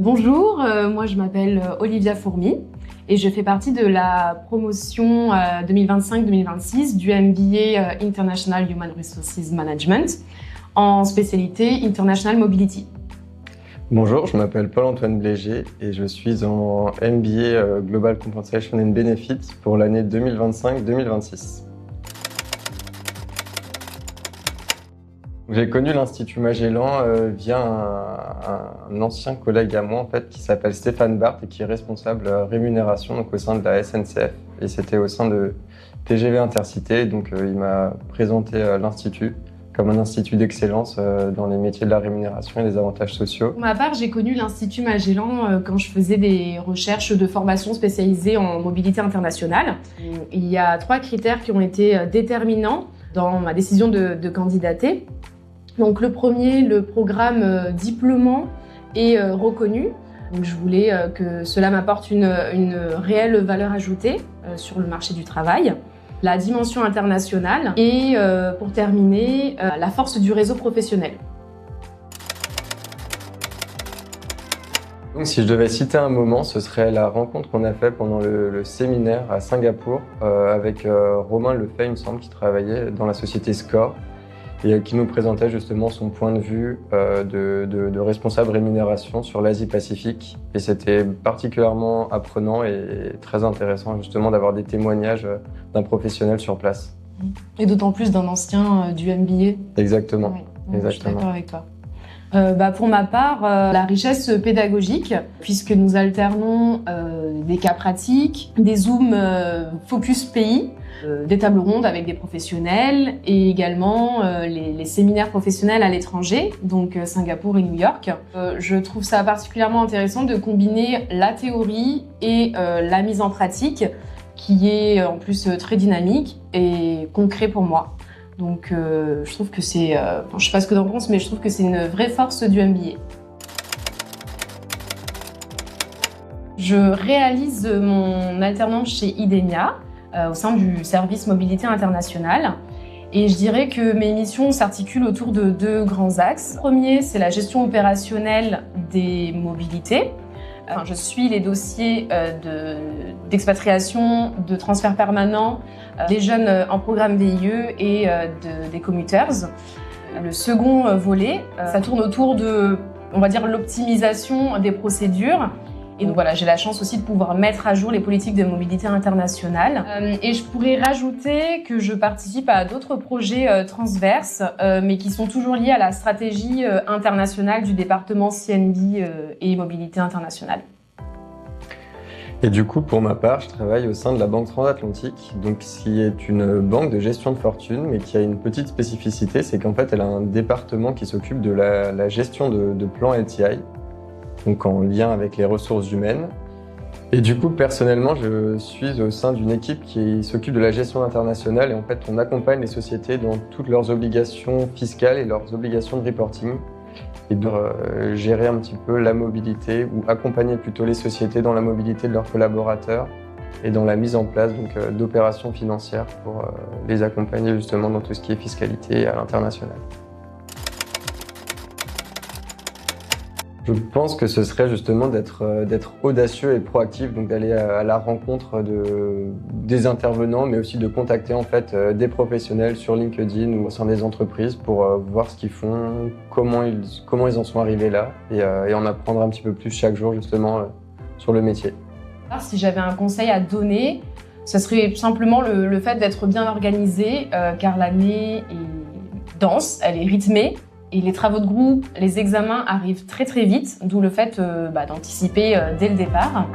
Bonjour, moi je m'appelle Olivia Fourmy et je fais partie de la promotion 2025-2026 du MBA International Human Resources Management en spécialité International Mobility. Bonjour, je m'appelle Paul-Antoine Bléger et je suis en MBA Global Compensation and Benefits pour l'année 2025-2026. J'ai connu l'Institut Magellan via un ancien collègue à moi en fait, qui s'appelle Stéphane Barthes et qui est responsable rémunération donc, au sein de la SNCF. Et c'était au sein de TGV Intercité, donc il m'a présenté l'Institut comme un institut d'excellence dans les métiers de la rémunération et des avantages sociaux. Pour ma part, j'ai connu l'Institut Magellan quand je faisais des recherches de formation spécialisées en mobilité internationale. Il y a 3 critères qui ont été déterminants dans ma décision de candidater. Donc le premier, le programme diplômant et reconnu. Donc, je voulais que cela m'apporte une réelle valeur ajoutée sur le marché du travail. La dimension internationale et pour terminer, la force du réseau professionnel. Donc, si je devais citer un moment, ce serait la rencontre qu'on a fait pendant le séminaire à Singapour avec Romain Lefay, il me semble, qui travaillait dans la société Score et qui nous présentait justement son point de vue de responsable rémunération sur l'Asie-Pacifique. Et c'était particulièrement apprenant et très intéressant justement d'avoir des témoignages d'un professionnel sur place. Et d'autant plus d'un ancien du MBA. Exactement. Oui, exactement. Je suis d'accord avec toi. Pour ma part, la richesse pédagogique, puisque nous alternons des cas pratiques, des zooms focus pays, des tables rondes avec des professionnels et également les séminaires professionnels à l'étranger, donc Singapour et New York. Je trouve ça particulièrement intéressant de combiner la théorie et la mise en pratique, qui est en plus très dynamique et concret pour moi. Donc je trouve que c'est, je sais pas ce que tu en penses, mais je trouve que c'est une vraie force du MBA. Je réalise mon alternance chez Idemia au sein du service mobilité internationale. Et je dirais que mes missions s'articulent autour de 2 grands axes. Le premier, c'est la gestion opérationnelle des mobilités. Je suis les dossiers d'expatriation, de transfert permanent, des jeunes en programme VIE et des commuters. Le second volet, ça tourne autour de, on va dire, l'optimisation des procédures. Et donc voilà, j'ai la chance aussi de pouvoir mettre à jour les politiques de mobilité internationale. Et je pourrais rajouter que je participe à d'autres projets transverses, mais qui sont toujours liés à la stratégie internationale du département CNB et mobilité internationale. Et du coup, pour ma part, je travaille au sein de la Banque Transatlantique, donc qui est une banque de gestion de fortune, mais qui a une petite spécificité, c'est qu'en fait, elle a un département qui s'occupe de la gestion de plans LTI, donc en lien avec les ressources humaines. Et du coup, personnellement, je suis au sein d'une équipe qui s'occupe de la gestion internationale et en fait, on accompagne les sociétés dans toutes leurs obligations fiscales et leurs obligations de reporting et de gérer un petit peu la mobilité ou accompagner plutôt les sociétés dans la mobilité de leurs collaborateurs et dans la mise en place d'opérations financières pour les accompagner justement dans tout ce qui est fiscalité à l'international. Je pense que ce serait justement d'être audacieux et proactif, donc d'aller à la rencontre des intervenants, mais aussi de contacter en fait des professionnels sur LinkedIn ou au sein des entreprises pour voir ce qu'ils font, comment ils en sont arrivés là, et en apprendre un petit peu plus chaque jour justement sur le métier. Si j'avais un conseil à donner, ce serait simplement le fait d'être bien organisé, car l'année est dense, elle est rythmée. Et les travaux de groupe, les examens arrivent très très vite, d'où le fait d'anticiper dès le départ.